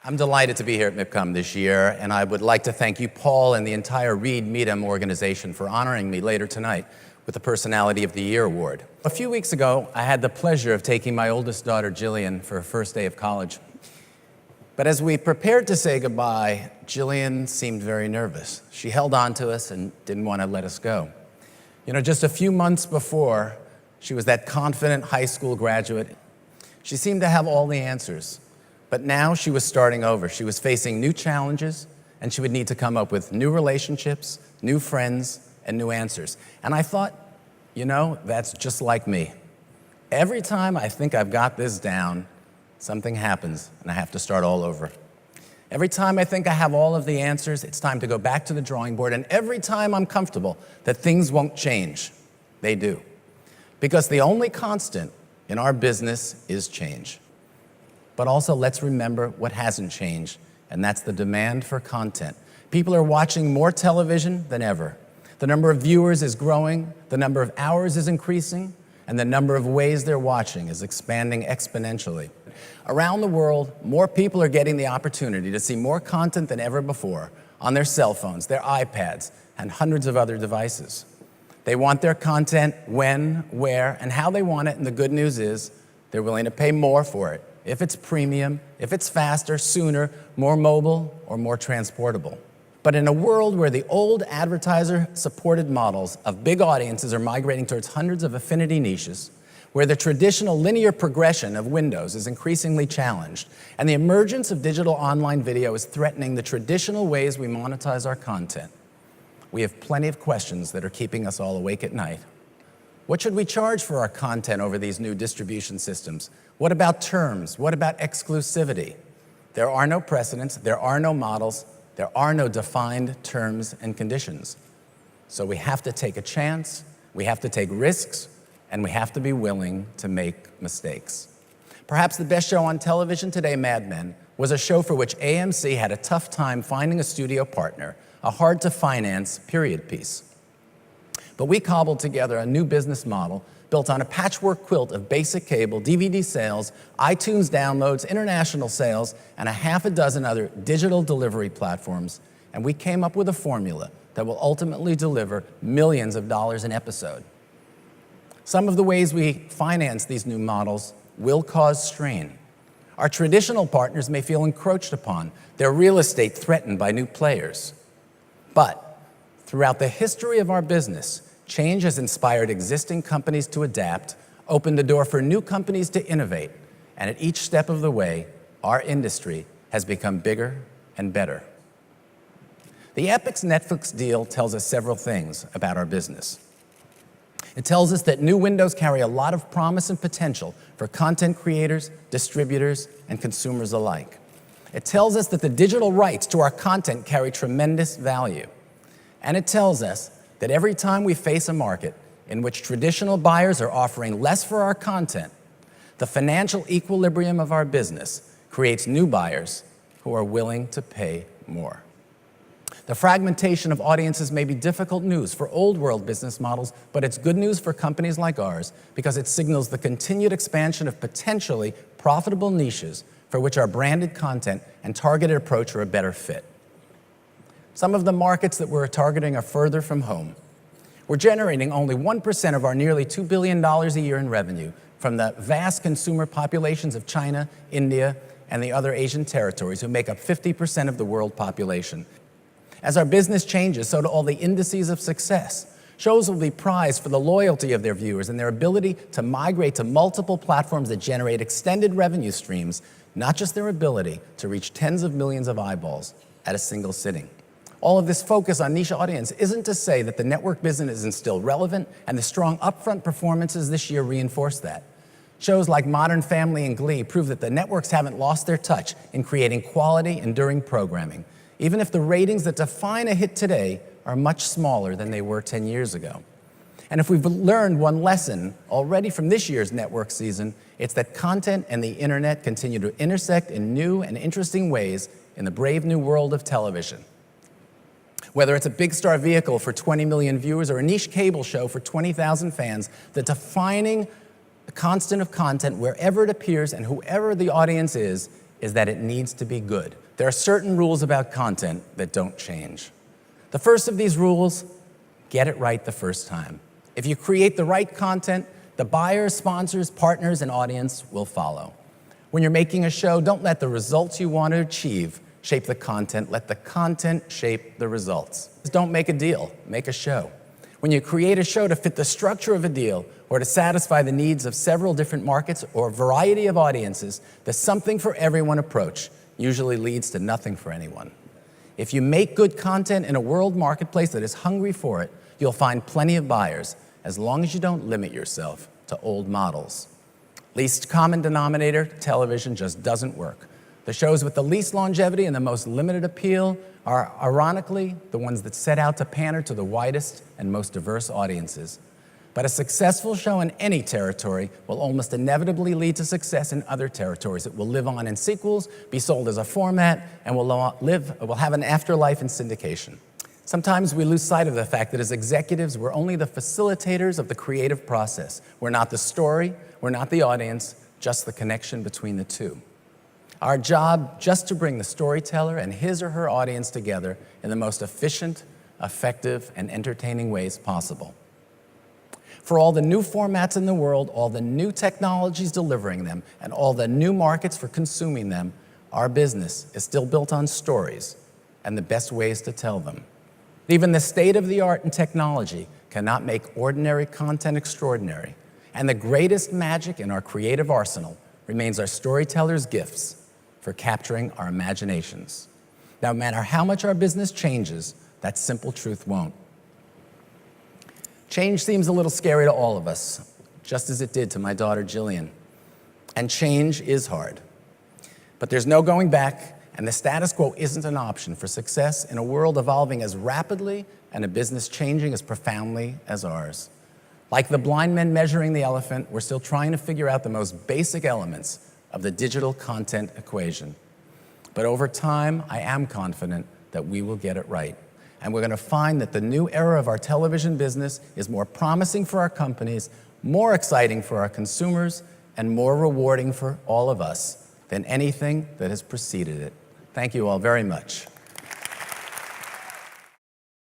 I'm delighted to be here at MIPCOM this year, and I would like to thank you, Paul, and the entire Reed Meadham organization for honoring me later tonight with the Personality of the Year award. A few weeks ago, I had the pleasure of taking my oldest daughter, Jillian, for her first day of college. But as we prepared to say goodbye, Jillian seemed very nervous. She held on to us and didn't want to let us go. You know, just a few months before, she was that confident high school graduate. She seemed to have all the answers. But now she was starting over. She was facing new challenges, and she would need to come up with new relationships, new friends, and new answers. And I thought, you know, that's just like me. Every time I think I've got this down, something happens, and I have to start all over. Every time I think I have all of the answers, it's time to go back to the drawing board. And every time I'm comfortable that things won't change, they do. Because the only constant in our business is change. But also, let's remember what hasn't changed, and that's the demand for content. People are watching more television than ever. The number of viewers is growing, the number of hours is increasing, and the number of ways they're watching is expanding exponentially. Around the world, more people are getting the opportunity to see more content than ever before on their cell phones, their iPads, and hundreds of other devices. They want their content when, where, and how they want it, and the good news is they're willing to pay more for it. If it's premium, if it's faster, sooner, more mobile, or more transportable. But in a world where the old advertiser-supported models of big audiences are migrating towards hundreds of affinity niches, where the traditional linear progression of windows is increasingly challenged, and the emergence of digital online video is threatening the traditional ways we monetize our content, we have plenty of questions that are keeping us all awake at night. What should we charge for our content over these new distribution systems? What about terms? What about exclusivity? There are no precedents, there are no models, there are no defined terms and conditions. So we have to take a chance, we have to take risks, and we have to be willing to make mistakes. Perhaps the best show on television today, Mad Men, was a show for which AMC had a tough time finding a studio partner, a hard-to-finance period piece. But we cobbled together a new business model built on a patchwork quilt of basic cable, DVD sales, iTunes downloads, international sales, and a half a dozen other digital delivery platforms. And we came up with a formula that will ultimately deliver millions of dollars an episode. Some of the ways we finance these new models will cause strain. Our traditional partners may feel encroached upon, their real estate threatened by new players. But throughout the history of our business, change has inspired existing companies to adapt, opened the door for new companies to innovate, and at each step of the way, our industry has become bigger and better. The Epix-Netflix deal tells us several things about our business. It tells us that new windows carry a lot of promise and potential for content creators, distributors, and consumers alike. It tells us that the digital rights to our content carry tremendous value. And it tells us that every time we face a market in which traditional buyers are offering less for our content, the financial equilibrium of our business creates new buyers who are willing to pay more. The fragmentation of audiences may be difficult news for old world business models, but it's good news for companies like ours because it signals the continued expansion of potentially profitable niches for which our branded content and targeted approach are a better fit. Some of the markets that we're targeting are further from home. We're generating only 1% of our nearly $2 billion a year in revenue from the vast consumer populations of China, India, and the other Asian territories who make up 50% of the world population. As our business changes, so do all the indices of success. Shows will be prized for the loyalty of their viewers and their ability to migrate to multiple platforms that generate extended revenue streams, not just their ability to reach tens of millions of eyeballs at a single sitting. All of this focus on niche audience isn't to say that the network business isn't still relevant, and the strong upfront performances this year reinforce that. Shows like Modern Family and Glee prove that the networks haven't lost their touch in creating quality, enduring programming, even if the ratings that define a hit today are much smaller than they were 10 years ago. And if we've learned one lesson already from this year's network season, it's that content and the internet continue to intersect in new and interesting ways in the brave new world of television. Whether it's a big star vehicle for 20 million viewers or a niche cable show for 20,000 fans, the defining constant of content wherever it appears and whoever the audience is is that it needs to be good. There are certain rules about content that don't change. The first of these rules, get it right the first time. If you create the right content, the buyers, sponsors, partners, and audience will follow. When you're making a show, don't let the results you want to achieve shape the content. Let the content shape the results. Don't make a deal, make a show. When you create a show to fit the structure of a deal or to satisfy the needs of several different markets or a variety of audiences, the something for everyone approach usually leads to nothing for anyone. If you make good content in a world marketplace that is hungry for it, you'll find plenty of buyers, as long as you don't limit yourself to old models. Least common denominator, television just doesn't work. The shows with the least longevity and the most limited appeal are, ironically, the ones that set out to pander to the widest and most diverse audiences. But a successful show in any territory will almost inevitably lead to success in other territories. It will live on in sequels, be sold as a format, and will have an afterlife in syndication. Sometimes we lose sight of the fact that as executives, we're only the facilitators of the creative process. We're not the story, we're not the audience, just the connection between the two. Our job, just to bring the storyteller and his or her audience together in the most efficient, effective, and entertaining ways possible. For all the new formats in the world, all the new technologies delivering them, and all the new markets for consuming them, our business is still built on stories and the best ways to tell them. Even the state of the art in technology cannot make ordinary content extraordinary. And the greatest magic in our creative arsenal remains our storytellers' gifts for capturing our imaginations. No matter how much our business changes, that simple truth won't. Change seems a little scary to all of us, just as it did to my daughter Jillian. And change is hard. But there's no going back, and the status quo isn't an option for success in a world evolving as rapidly and a business changing as profoundly as ours. Like the blind men measuring the elephant, we're still trying to figure out the most basic elements of the digital content equation. But over time, I am confident that we will get it right. And we're going to find that the new era of our television business is more promising for our companies, more exciting for our consumers, and more rewarding for all of us than anything that has preceded it. Thank you all very much.